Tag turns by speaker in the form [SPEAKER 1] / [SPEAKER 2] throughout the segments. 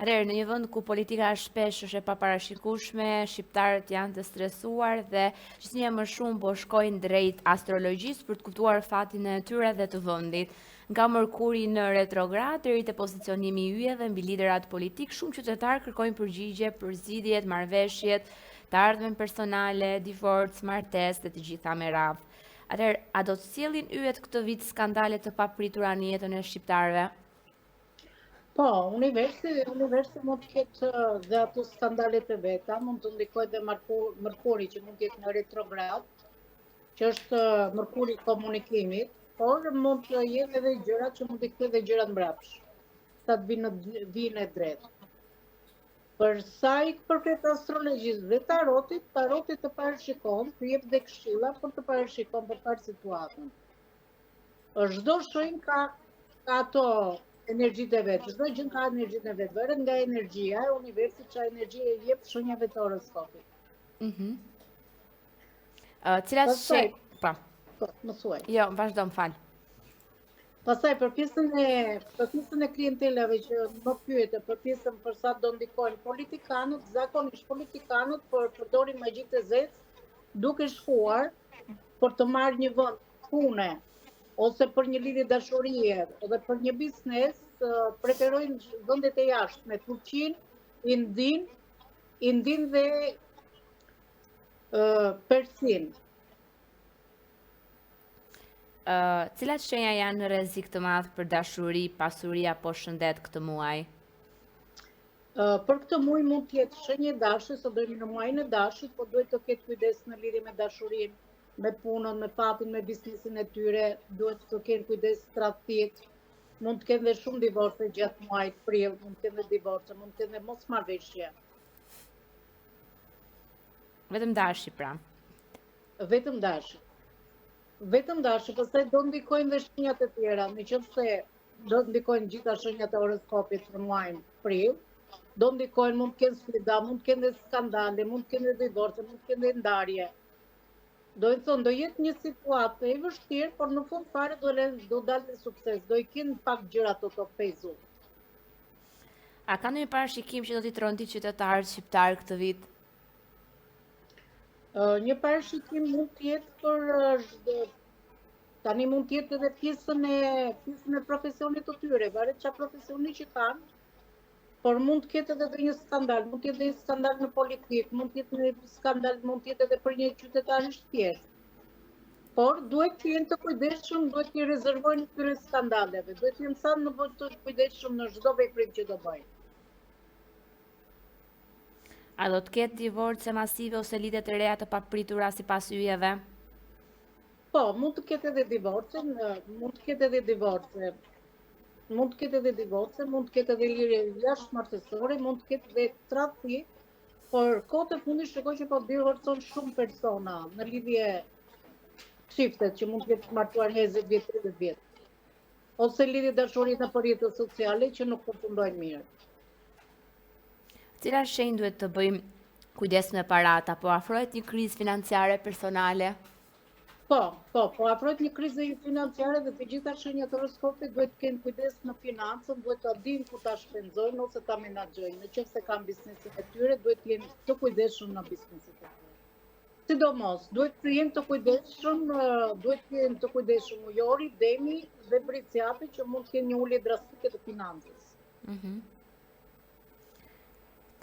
[SPEAKER 1] Atëherë, në një vend ku politika shpesh është e paparashikueshme, shqiptarët janë të stresuar dhe gjithnjë më shumë po shkojnë drejt astrologjisë për të kuptuar fatin e tyre dhe të vendit. Nga Mërkuri në retrograd deri te pozicionimi i yjeve mbi liderat politik, shumë qytetarë kërkojnë përgjigje për zgjidhjet, marrëveshjet, të ardhmen personale, divorc, martesë dhe të gjitha me radhë. Atëherë, a do të sjellin yjet këtë vit skandale të papritura në jetën e shqiptarëve?
[SPEAKER 2] Po, universi mund të ketë dhe ato skandalet e veta, mund të ndikojë dhe Mërkuri që mund të jetë në retrograd, që është Mërkuri i komunikimit, por mund të jenë edhe gjëra që mund të kthejë dhe gjërat mbrapsh, sa të vinë e drejtë. Për sa i përket astrologjisë dhe taroti të parashikon, të jep dhe këshilla për të parashikon për parë situatën. Çdo shenjë ka ato energjitë e vet, çdo gjë ka energjinë e vet, varet nga energjia e universit, çfarë energji e jep shenjave të horoskopit.
[SPEAKER 1] Cilat po.
[SPEAKER 2] Më thuaj.
[SPEAKER 1] Jo, vazhdo, më fal.
[SPEAKER 2] Pastaj për pjesën e klientelave që më pyete për pjesën për sa do ndikojnë politikanët, zakonisht politikanët përdorin magjitë e zezë duke shkuar për të marrë një vend pune ose për një lidhje dashurie edhe për një biznes, preferojnë vendet e jashtme, Turqinë, Indinë dhe Persinë.
[SPEAKER 1] Cilat shenja janë në rrezik të madh për dashuri, pasuri apo shëndet këtë muaj?
[SPEAKER 2] Për këtë muaj mund të jetë shenjë dashje, sot do jemi në muajin e dashit, por duhet të ketë kujdes në lidhje me dashurinë, me punën, me fatin, me biznesin e tyre, duhet të kenë kujdes tradhtit. Mund të kenë dhe shumë divorce gjatë muajit prill, mund të kenë dhe divorce, mund të kenë dhe mosmarrëveshje.
[SPEAKER 1] Vetëm dashje pra.
[SPEAKER 2] Vetëm dashje. Vetëm dashje, pastaj do ndikojnë dhe shenjat e tjera, nëse do ndikojnë gjitha shenjat e horoskopit në muajin prill, do ndikojnë, mund të kenë sfida, mund të kenë dhe skandale, mund të kenë dhe divorce, mund të kenë dhe ndarje. Do të thonë, do jetë një situatë e vështirë, por në fund fare do dalë në sukses, do i kenë pak gjëra të pezu.
[SPEAKER 1] A ka ndonjë parashikim që do t'i tronti qytetarët shqiptar këtë vit?
[SPEAKER 2] Një parashikim mund të jetë tani mund të jetë edhe pjesën e profesionit të tyre, varet çfarë profesioni që kanë, por mund të ketë edhe një skandal, mund të jetë një skandal në politikë, mund të jetë një skandal, mund të jetë edhe për një qytetar i thjeshtë. Por duhet të jenë të kujdesshëm, duhet të rezervojnë këtyre skandaleve, duhet të jenë sa më të kujdesshëm në çdo veprim që do bëjnë.
[SPEAKER 1] A do të ketë divorce masive ose lidhje të reja të papritura sipas yjeve?
[SPEAKER 2] Po, mund të ketë edhe divorce, mund të ketë edhe lidhje jashtëmartësore, mund të ketë edhe tradhti, por kohët e fundit shikoj që po divorcon shumë persona në lidhje çiftet që mund të jetë martuar 20 vjet, 30 vjet. Ose lidhje dashurie në rrjetet sociale që nuk përfundojnë mirë.
[SPEAKER 1] Cilat shenjë duhet të bëjmë kujdes me parat, apo afrohet një krizë financiare personale?
[SPEAKER 2] Po, afrohet një krizë financiare dhe të gjitha shenjat e horoskopit duhet të kenë kujdes në financën, duhet të dinë ku ta shpenzojnë ose ta menaxhojnë. Nëse kanë biznesin e tyre, duhet të jenë të kujdesshëm në biznesin e tyre. Sidomos, duhet të jenë të kujdesshëm ujori, demi dhe briciati që mund të kenë një ulje drastike të financës.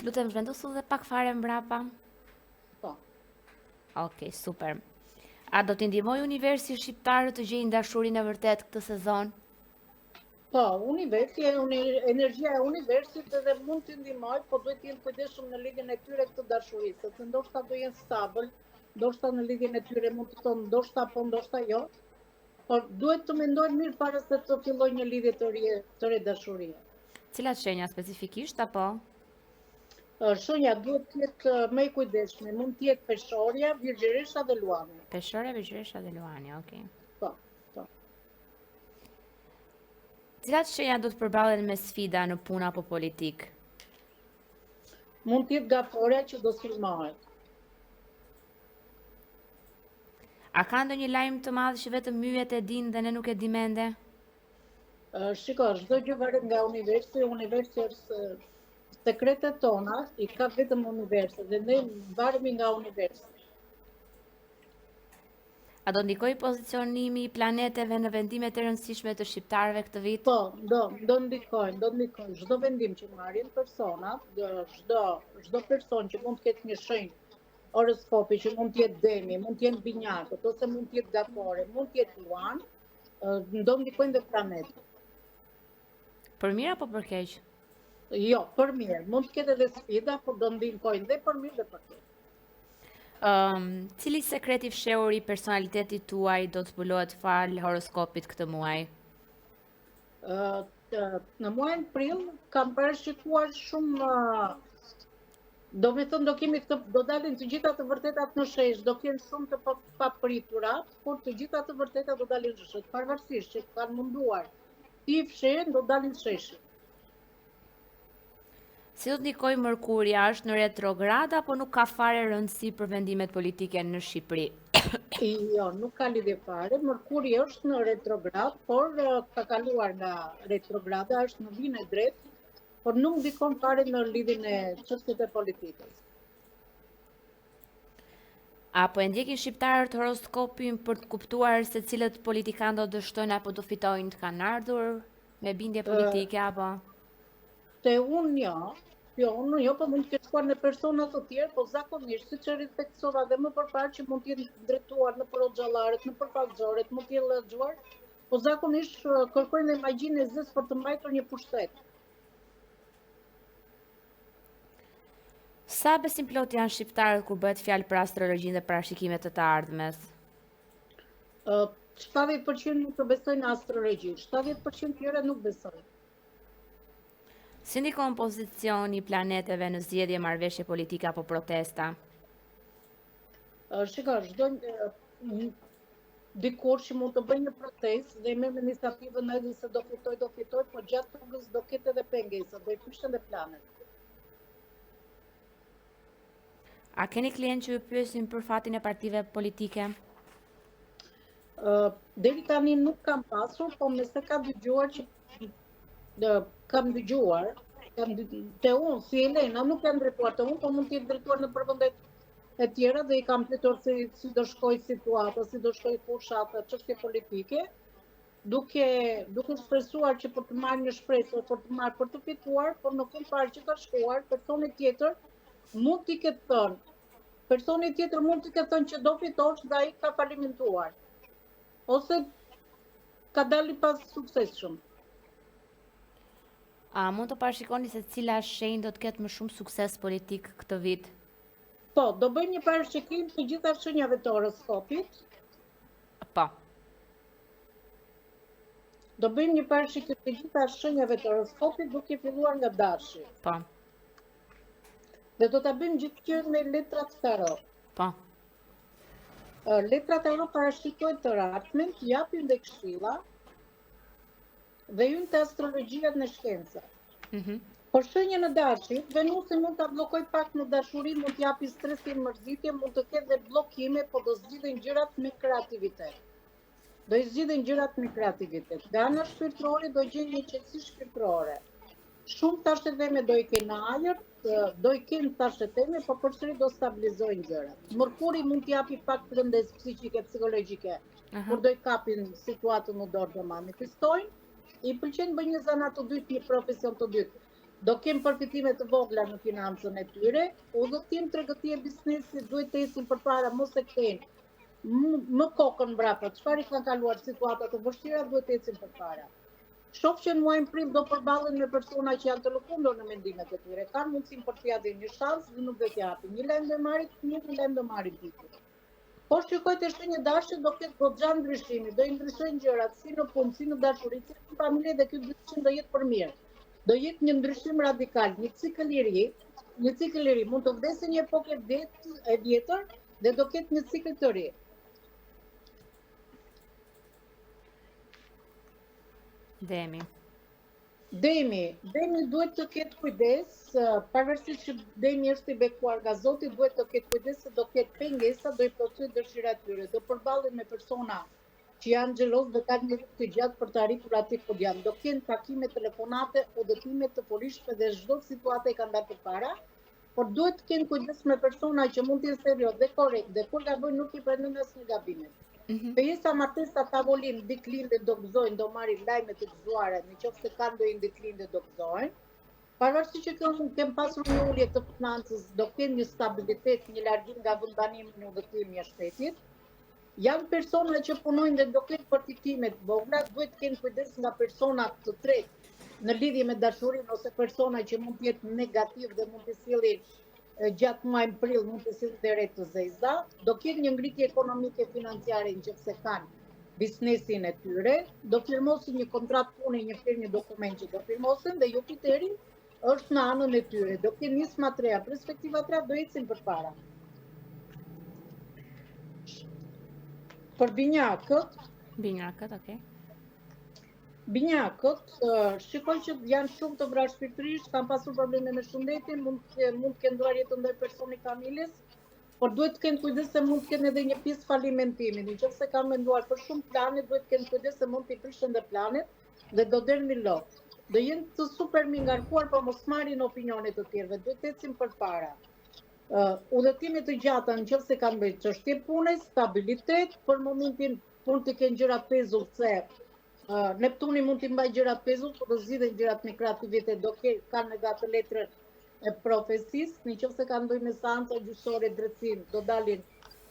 [SPEAKER 1] Lutem zhvendosu dhe pak fare mbrapa.
[SPEAKER 2] Po.
[SPEAKER 1] Okej, super. A do t'i ndihmojë universi shqiptarët të gjejnë dashurinë e vërtet këtë sezon?
[SPEAKER 2] Po, energjia e universit edhe mund t'i ndihmojë, po duhet të jenë kujdesshëm në lidhjen e tyre këtë dashuri, sepse ndoshta do jenë stabil, ndoshta në lidhjen e tyre mund të thonë ndoshta po, ndoshta jo, por duhet të mendojnë mirë para se të fillojnë një lidhje të re dashurie.
[SPEAKER 1] Cilat shenja specifikisht apo?
[SPEAKER 2] Shenja duhet të jetë më i kujdesshme, mund të jetë peshorja, virgjëresha dhe luani.
[SPEAKER 1] Peshorja, virgjëresha dhe luani, okay.
[SPEAKER 2] Po.
[SPEAKER 1] Cilat shenja do të përballen me sfida në punë apo politikë?
[SPEAKER 2] Mund të jetë gaforja që do sulmohet.
[SPEAKER 1] A ka ndonjë lajm të madh që vetëm myjet e dinë dhe ne nuk e di mende?
[SPEAKER 2] Shiko, çdo gjë varet nga universi është sekretet tona i ka vetëm universi dhe ne mbaremi nga universi.
[SPEAKER 1] A do ndikoj pozicionimi i planeteve në vendimet e rëndësishme të shqiptarëve këtë vit?
[SPEAKER 2] Po, do ndikojnë. Çdo vendim që marrin personat, çdo person që mund të ketë një shenjë horoskopi, që mund të jetë demi, mund të jetë binjakët, ose mund të jetë gatore, mund të jetë luan, do ndikojnë dhe planetet.
[SPEAKER 1] Për mirë apo për keq?
[SPEAKER 2] Jo, për mirë. Mund të ketë edhe sfida, por do ndikojnë dhe për mirë dhe për keq.
[SPEAKER 1] Cili sekret i fshehur i personalitetit tuaj do të zbulohet fal horoskopit këtë muaj?
[SPEAKER 2] Në muajin prill kam parashikuar shumë, do dalin të gjitha të vërtetat në shesh, do kenë shumë të papriturat, por të gjitha të vërtetat do dalin në shesh, pavarësisht që kanë munduar ti fshen, do dalin sheshin.
[SPEAKER 1] Si do të ndikojë Mërkuria, është në retrograd apo nuk ka fare rëndësi për vendimet politike në Shqipëri?
[SPEAKER 2] Jo, nuk ka lidhje fare. Mërkuri është në retrograd, por ka kaluar nga retrograda, është në vijën e drejtë, por nuk ndikon fare në lidhjen e çështjeve politike.
[SPEAKER 1] Apo e ndjekin shqiptarët horoskopin për të kuptuar se cilët politikanë do dështojnë apo do fitojnë të kanë ardhur me bindje politike apo?
[SPEAKER 2] Te unë jo, po mund të ketë shkuar në persona të tjerë, po zakonisht, siç e reflektova dhe më përpara që mund të jetë drejtuar në proxhallarët, në përfaqësorët, mund të jetë lexuar, po zakonisht kërkojnë imagjinë e zës për të mbajtur një pushtet.
[SPEAKER 1] Sa besim plot janë shqiptarët kur bëhet fjalë për astrologjinë dhe parashikimet të të ardhmes?
[SPEAKER 2] 70% nuk të besojnë në astrologji, 70% tjerë nuk besojnë.
[SPEAKER 1] Si ndikon pozicioni i planeteve në zgjedhje, marrëveshje politike apo protesta?
[SPEAKER 2] Shikoj, dikur që mund të bëjë një protestë dhe merr iniciativën edhe se do fitoj, po gjatë rrugës do ketë edhe pengesa, do i pyeshin edhe planet.
[SPEAKER 1] A keni klientë që ju pyesin për fatin e partive politike?
[SPEAKER 2] Deri tani nuk kam pasur, po nëse kam dëgjuar te unë, si Elena, nuk jam drejtuar te unë, po mund të jetë drejtuar në përvendet e tjera dhe i kam pytur si do shkoj situata, si do shkoj fushata, çështje politike, duke shpresuar që për të marrë një shpresë, për të fituar, por në fund fare që ka shkuar, personi tjetër mund t'i ketë thënë që do fitosh dhe ai ka falimentuar, ose ka dalë pas suksesshëm.
[SPEAKER 1] A mund të parashikoni se cila shenjë do të ketë më shumë sukses politik këtë vit?
[SPEAKER 2] Po, do bëjmë një parashikim të gjitha shenjave të horoskopit.
[SPEAKER 1] Po.
[SPEAKER 2] Do bëjmë një parashikim të gjitha shenjave të horoskopit duke filluar nga Dashi.
[SPEAKER 1] Po.
[SPEAKER 2] Dhe do ta bëjmë gjithë me letrat tarot.
[SPEAKER 1] Po.
[SPEAKER 2] Letrat tarot parashikojnë të ardhmen, japin dhe këshilla, dhe hynë të astrologjia në shkenca. Por shenja në Dashi, Venusi mund ta bllokoj pak në dashuri, mund të japi stresin, mërzitje, mund të ketë dhe bllokime, po do zgjidhen gjërat me kreativitet. Nga ana shpirtërore do gjenë një qetësi shpirtërore. Shumë tasheteme do i kenë ajër, do i kenë tasheteme, po përsëri do stabilizojnë gjërat. Mërkuri mund të japi pak prëndes psiqike, psikologjike, kur do i kapin situatën në dorë dhe manifestojnë. I pëlqen bëjnë një zanat të dytë, një profesion të dytë. Do kemë përfitime të vogla në financën e tyre, udhëtim tregëtie biznesi, duhet të ecin përpara, mos e kenë më kokën mbrapa, çfarë i kanë kaluar situata të vështira, duhet të ecin përpara. Shoh që në muajin prill do përballen me persona që janë të lëkundur në mendimet e tyre, kanë mundësinë për t'ia dhënë një shans dhe nuk do t'i japin. Një lajm do marrin, një lajm do marrin pikë. Po shikoj të shenjë Dashi do ketë goxha ndryshimi, do i ndryshojnë gjërat, si në punë, si në dashuri, si në familje, dhe ky ndryshim do jetë për mirë. Do jetë një ndryshim radikal, një cikël i ri, mund të vdesë një epokë e vjetër dhe do ketë një cikël të ri. Demi duhet të ketë kujdes, pavarësisht që Demi është i bekuar nga Zoti, duhet të ketë kujdes se do ketë pengesa, do i plotësojë dëshirat e tyre, do përballen me persona që janë xheloz dhe kanë një rrugë të gjatë për të arritur aty ku janë. Do kenë takime, telefonate, udhëtime të polishme dhe çdo situatë e kanë dalë përpara, por duhet të kenë kujdes me persona që mund të jenë serios dhe korrekt dhe kur gabojnë nuk i pranojnë asnjë gabime. Pejesa martesa tavolin diklinde do gëzojnë, do marrin lajme të gëzuara, nëse kanë ndonjë diklinde do gëzojnë. Pavarësisht që kem pasur një ulje të financës, do kenë një stabilitet, një largim nga vëndanimi në udhëtimi i shtetit. Janë persona që punojnë dhe do kenë përfitime të vogla, duhet të kenë kujdes nga persona të tretë në lidhje me dashurinë ose persona që mund të jetë negativ dhe mund të sillin gjatë muajit prill mund të sillin dhe re të zeza, do kenë një ngritje ekonomike financiare nëse kanë biznesin e tyre, do firmosin një kontratë pune, një dokument që do firmosin dhe Jupiteri është në anën e tyre, do kenë nisma të reja, perspektiva të reja do ecin përpara. Për binjakët,
[SPEAKER 1] okay.
[SPEAKER 2] Binjakët, shikoj që janë shumë të vrarë shpirtërisht, kanë pasur probleme me shëndetin, mund të kenë ndarje të ndër personi familjes, por duhet të kenë kujdes se mund të kenë edhe një pjesë falimentimi. Nëse kanë menduar për shumë plane, duhet të kenë kujdes se mund të prishën dhe planet dhe do derni lot. Do jenë të super mingarkuar, por mos marrin opinione të tjerëve, duhet të ecin përpara. Udhëtime të gjata nëse kanë bërë çështje pune, stabilitet, për momentin mund të kenë gjëra pezull se Neptuni mund t'i mbaj gjërat pezull, por do zgjidhen gjërat me kreativitet, do kanë edhe atë letrën e profesisë, nëse kanë bëjë me seanca gjyqësore drejtësim, do dalin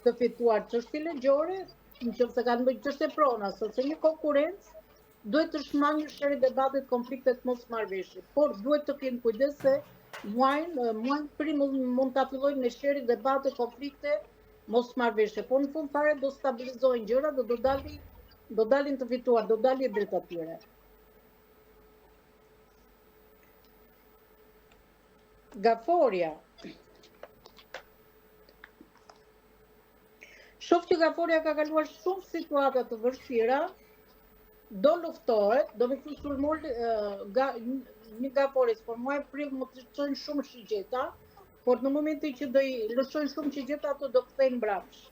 [SPEAKER 2] të fituar çështje ligjore, nëse kanë bëjë çështje pronas ose një konkurrencë, duhet të shmangë sherrë debatet, konfliktet, mos marrëveshje, por duhet të kenë kujdes se muajin prim mund ta fillojnë me sherrë debate, konflikte, mos marrëveshje, por në fund fare do stabilizohen gjërat dhe do dalin të fituar, do dalin drejt atyre. Gaforia. Shoh që Gaforia ka kaluar shumë situata të vështira, do luftohet, do me thënë sulmor një Gaforis, por muaj prill më të çojnë shumë shigjeta, por në momentin që do i lëshojnë shumë shigjeta, ato do kthejnë mbrapsht.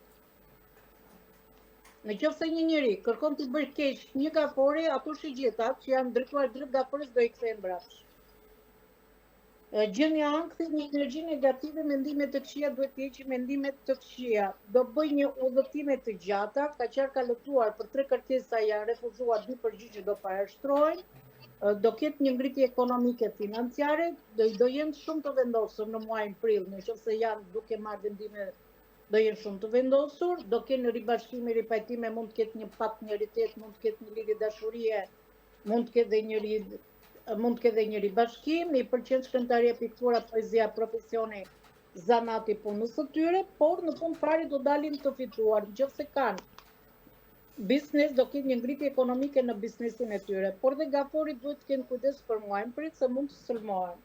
[SPEAKER 2] Nëse një njeri kërkon të bëjë keq një Gafori, ato shigjetat që janë drejtuar drejt Gaforis do i kthejnë mbrapsht. Gjenia ankthi një energji negative, mendime të këqija, duhet të heqë mendimet të këqija. Do bëj një udhëtime të gjata, ka qenë kalëtuar për 3 kërkesa, janë refuzuar 2 përgjigje do parashtrojnë, do ketë një ngritje ekonomike financiare, do jenë shumë të vendosur në muajin prill, nëse janë duke marrë vendime do jenë shumë të vendosur, do kenë ribashkime, ripajtime, mund të ketë një partneritet, mund të ketë një lidhje dashurie, mund të ketë dhe një ribashkim, i pëlqen shkrimtaria, piktura, poezia, profesioni, zanati, punës së tyre, por në fund fare do dalin të fituar, nëse kanë biznes, do ketë një ngritje ekonomike në biznesin e tyre, por dhe Gaforit duhet të kenë kujdes për muajin prill se mund të sulmohen.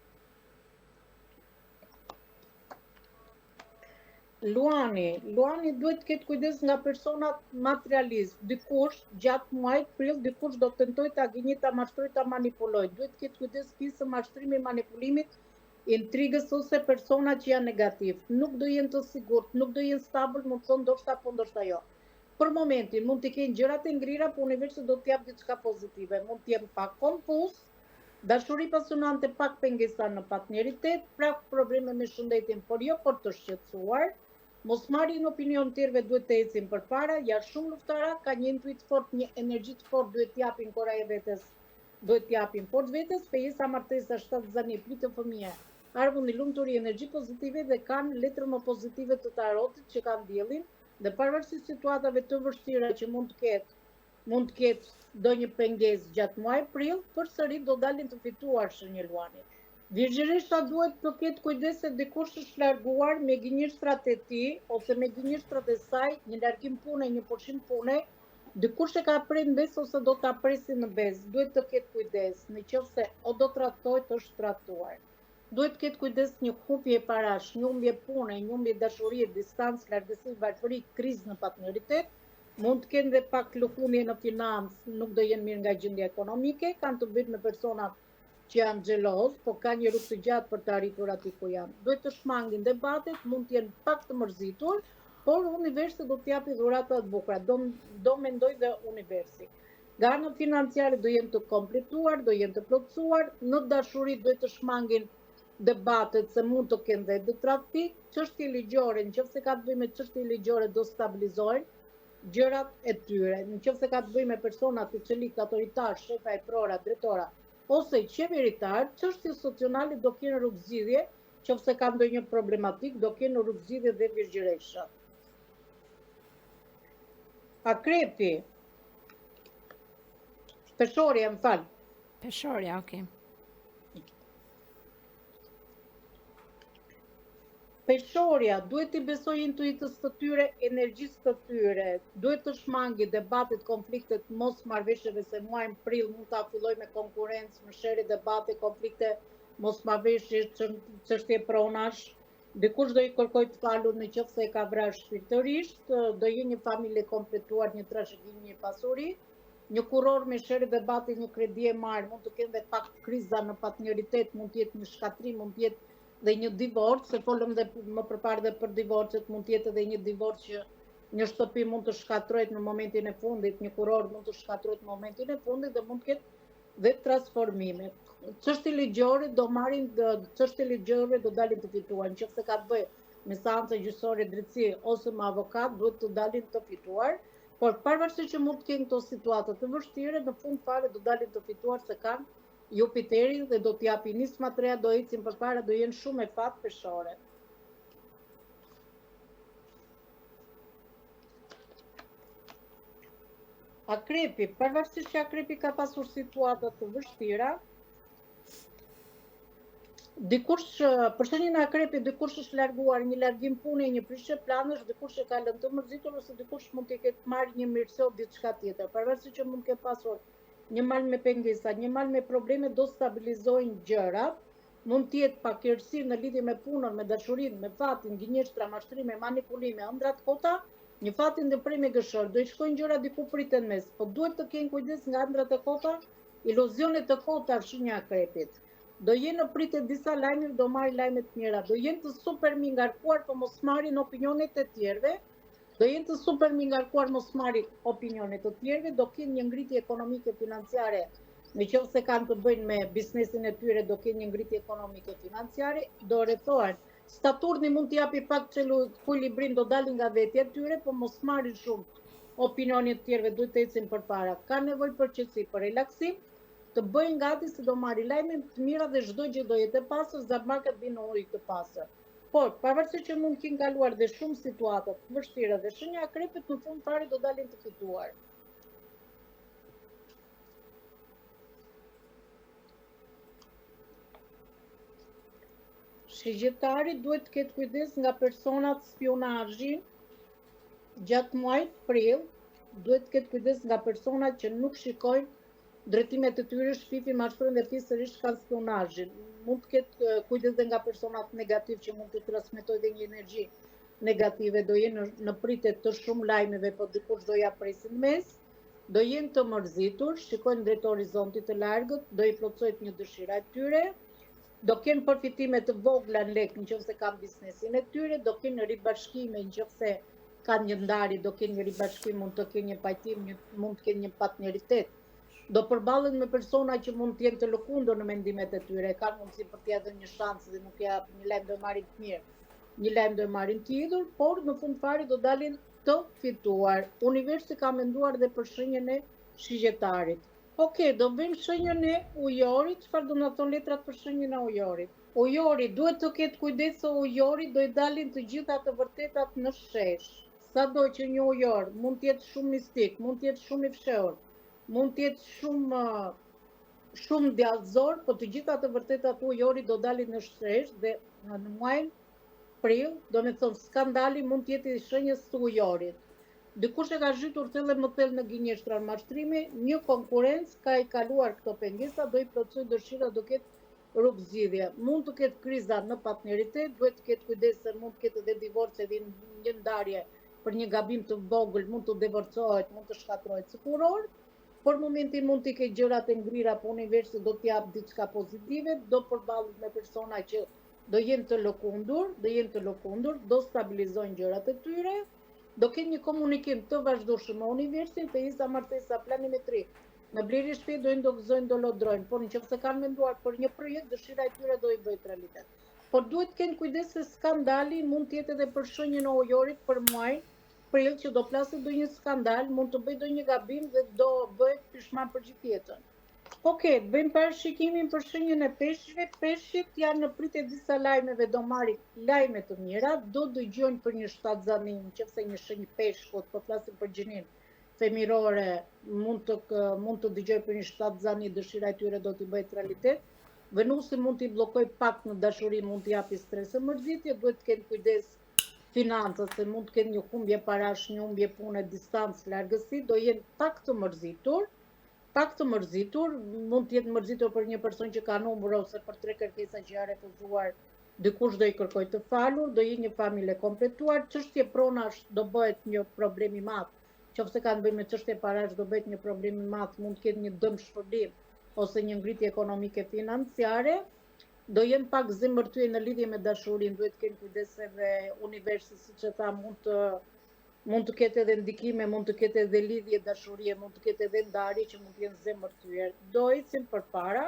[SPEAKER 2] Luani duhet të ketë kujdes nga personat materialist. Dikush gjatë muajit prill, dikush do të tentojë ta gënjë, ta mashtrojë, ta manipulojë. Duhet të ketë kujdes pjesë mashtrimit, manipulimit, intrigës ose persona që janë negativ. Nuk do jenë të sigurt, nuk do jenë stabil, mund të thonë ndoshta po ndoshta jo. Për momentin mund të kenë gjërat e ngrira, por universi do të jap diçka pozitive. Mund të jenë pak konfuz, dashuri pasionante, pak pengesa në partneritet, pak probleme me shëndetin, por jo për të shqetësuar. Mos marrin opinion tjerëve, duhet të ecin përpara, janë shumë luftara, ka një intuit fort, një energji të fort, duhet t'japin kora e vetes, duhet t'japin fort vetes, pejesa martesa, 7 zani, plitë fëmijë, armuni, lumturi, energji pozitive dhe kanë letrën më pozitive të tarotit që kanë diellin, dhe pavarësisht situatave të vështira që mund të ketë ndonjë pengesë gjatë muajit prill, përsëri do dalin të fituar shenjë Luani. Virgjëresha duhet të ketë kujdes se dikush është larguar me gënjeshtrat e tij ose me gënjeshtrat e saj, një largim pune, një pushim pune, dikush e ka prej në besë ose do ta presi në besë, duhet të ketë kujdes, nëse o do trajtohet është trajtuar. Duhet të ketë kujdes një humbje parash, një humbje pune, një humbje dashurie, distancë, largësi, varfëri, krizë në partneritet, mund të kenë dhe pak lëkundje në financë, nuk do jenë mirë nga gjendja ekonomike, kanë të bëjnë me personat që janë xheloz, po ka një rrugë të gjatë për të arritur aty ku janë. Duhet të shmangin debatet, mund të jenë pak të mërzitur, por universi do t'japi dhurata të bukura, do mendoj dhe universi. Nga ana financiare do jenë të kompletuar, do jenë të plotësuar, në dashuri duhet të shmangin debatet se mund të kenë dhe trafik, çështje ligjore, nëse ka të bëjë me çështje ligjore do stabilizohen gjërat e tyre. Nëse ka të bëjë me persona të cilit autoritar, shefa e prora, drejtora ose qeveritar, çështje socionale do kenë rrugëzidhje, nëse ka ndonjë problematik do kenë rrugëzidhje dhe virgjëresha. Akrepi, peshorja, më fal.
[SPEAKER 1] Peshorja, okay.
[SPEAKER 2] Peshorja duhet i besoj intuitës të tyre, energjisë të tyre, duhet të shmangi debatet, konfliktet, mos marrëveshjeve se muajin prill mund ta filloj me konkurrencë, mëshere, debate, konflikte, mos marrëveshje, çështje pronash. Dikush do i kërkoj të falur nëse e ka vrarë shpirtërisht, do jenë një familje kompletuar, një trashëgimi, një pasuri, një kuror me shere debate, një kredi e marrë, mund të kenë dhe pak kriza në partneritet, mund të jetë një shkatrim, mund të jetë dhe një divorc, se folëm dhe më përpara dhe për divorcet, mund të jetë edhe një divorc që një shtëpi mund të shkatrohet në momentin e fundit, një kuror mund të shkatrohet në momentin e fundit dhe mund të ketë dhe transformime. Çështje ligjore do marrin, çështje ligjore do dalin të fituar, nëse ka të bëjë me seancë gjyqësore drejtësi ose me avokat, duhet të dalin të fituar, por pavarësisht që mund të kenë këto situata të vështira, në fund fare do dalin të fituar se kanë Jupiterin dhe do t'japi nisma të reja, do ecin përpara, do jenë shumë e fat peshore. Akrepi, pavarësisht që Akrepi ka pasur situata të vështira, dikush, për shembull në Akrepi, dikush është larguar një largim pune, një prishje planësh, dikush e ka lënë të mërzitur ose dikush mund të ketë marrë një mirësi o diçka tjetër. Pavarësisht që mund të ketë pasur një mal me pengesa, një mal me probleme, do stabilizojnë gjërat, mund të jetë pakërsi në lidhje me punën, me dashurinë, me fatin, gënjeshtra, mashtrime, manipulime, ëndrat kota, një fatin dhe prej me gëshor, do i shkojnë gjëra diku pritën mes, po duhet të kenë kujdes nga ëndrat e kota, iluzionet e kota fshinja Akrepit. Do jenë në pritje disa lajme, do marrin lajme të mira, do jenë të super mingarkuar, po mos marrin opinionet e tjerëve, do jenë të super mingarkuar, mos marrin opinionet të tjerëve, do kenë një ngritje ekonomike financiare, nëse kanë të bëjnë me biznesin e tyre, do kenë një ngritje ekonomike financiare, do rrethohen. Saturni mund t'i japi pak ekuilibrin, do dalin nga vetja e tyre, po mos marrin shumë opinionet të tjerëve, duhet të ecin përpara. Ka nevojë për qetësi, për relaksim, të bëjnë gati se do marrin lajme të mira dhe çdo gjë do jetë e pastër, zamarkat vinë ujë të pastër. Por, pavarësisht që mund të kenë kaluar dhe shumë situata të vështira dhe shenja Akrepit në fund fare do dalin të fituar. Shigjetari duhet të ketë kujdes nga personat spionazhi gjatë muajit prill, duhet të ketë kujdes nga personat që nuk shikojnë drejtimet e tyre, shpifin, mashtrojnë dhe pjesërisht kanë spionazhin. Mund të ketë kujdes dhe nga personat negativ që mund të transmetojë dhe një energji negative, do jenë në pritje të shumë lajmeve, po dikush do ja presin mes, do jenë të mërzitur, shikojnë drejt horizontit të largët, do i plotësohet një dëshira e tyre, do kenë përfitime të vogla në lek nëse kanë biznesin e tyre, do kenë ribashkime nëse kanë një ndarje, do kenë një ribashkim, mund të kenë një pajtim, mund të kenë një partneritet. Do përballen me persona që mund të jenë të lëkundur në mendimet e tyre, kanë mundësi për t'ia dhënë një shans dhe nuk ja një lajm do marrin të mirë, një lajm do marrin të idhur, por në fund fare do dalin të fituar. Universi ka menduar dhe për shenjën e shigjetarit. Okej, do bëjmë shenjën e ujorit, çfarë do na thon letrat për shenjën e ujorit? Ujori duhet të ketë kujdes se ujori do i dalin të gjitha të vërtetat në shesh. Sado që një ujor mund të jetë shumë mistik, mund të jetë shumë i fshehur, mund të jetë shumë djallëzor, po të gjitha të vërtetat ujori do dalin në shesh dhe në muajin prill, do me thonë skandali mund të jetë i shenjës së ujorit. Dikush e ka zhytur thellë më thellë në gënjeshtra mashtrimi, një konkurrencë ka i kaluar këto pengesa, do i plotësoj dëshira, do ketë rrugëzidhje. Mund të ketë kriza në partneritet, duhet të ketë kujdes se mund të ketë edhe divorce dhe një ndarje për një gabim të vogël, mund të divorcohet, mund të shkatrohet së kuror. Por momentin mund t'i ketë gjërat e ngrira, po universi do t'jap diçka pozitive, do përballet me persona që do jenë të lëkundur, do stabilizojnë gjërat e tyre, do kenë një komunikim të vazhdueshëm me universin, të isa martesa planimetri. Me blerje shtëpi do indokzojnë, do lodrojnë, por nëse kanë menduar për një projekt, dëshira e tyre do i bëjë realitet. Por duhet të kenë kujdes se skandali mund të jetë edhe për shenjën e ojorit për muajin prill që do plasë do një skandal, mund të bëj do një gabim dhe do bëhet pishman për gjithë jetën. Okej, të bëjmë parashikimin për shenjën e peshqve. Peshqit janë në pritje disa lajmeve, do marrin lajme të mira, do dëgjojnë për një shtatzani, nëse një shenjë peshkut, po flasim për gjinin femirore, mund të dëgjoj për një shtatzani, dëshira e tyre do t'i bëhet realitet. Venusi mund t'i bllokoj pak në dashuri, mund t'i japi stres e mërzitje, duhet të kenë kujdes financës, se mund të kenë një humbje parash, një humbje pune, distancë, largësi, do jenë pak të mërzitur, mund të jetë mërzitur për një person që ka numër ose për 3 kërkesa që ja refuzuar, dikush do i kërkoj të falur, do jenë një familje kompletuar, çështje pronash do bëhet një problem i madh. Nëse kanë bëjmë me çështje parash do bëhet një problem i madh, mund të ketë një dëm shpërblim ose një ngritje ekonomike financiare, do jenë pak zemërtyje në lidhje me dashurinë, duhet të kenë kujdes edhe universi, siç e tha, mund të ketë edhe ndikime, mund të ketë edhe lidhje dashurie, mund të ketë edhe ndarje që mund të jenë zemërtyje. Do ecin përpara,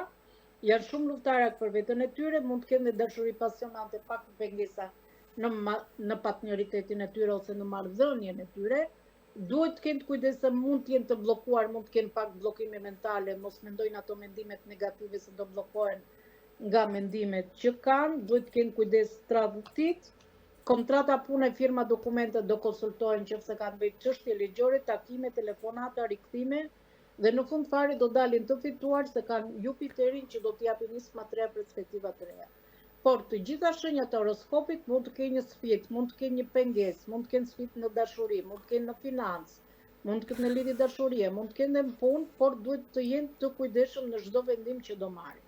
[SPEAKER 2] janë shumë luftarak për veten e tyre, mund të kenë edhe dashuri pasionante, pak pengesa në partneritetin e tyre ose në marrëdhënien e tyre. Duhet të kenë kujdes se mund të jenë të bllokuar, mund të kenë pak bllokime mentale, mos mendojnë ato mendimet negative se do bllokohen nga mendimet që kanë, duhet të kenë kujdes tradhtit, kontrata pune, firma dokumente do konsultohen nëse kanë bërë çështje ligjore, takime, telefonata, rikthime, dhe në fund fare do dalin të fituar se kanë Jupiterin që do t'i japin nisma të reja, perspektiva të reja. Por të gjitha shenjat e horoskopit mund të kenë një sfidë, mund të kenë një pengesë, mund të kenë sfidë në dashuri, mund të kenë në financë, mund të kenë në lidhje dashurie, mund të kenë në punë, por duhet të jenë të kujdesshëm në çdo vendim që do marrin.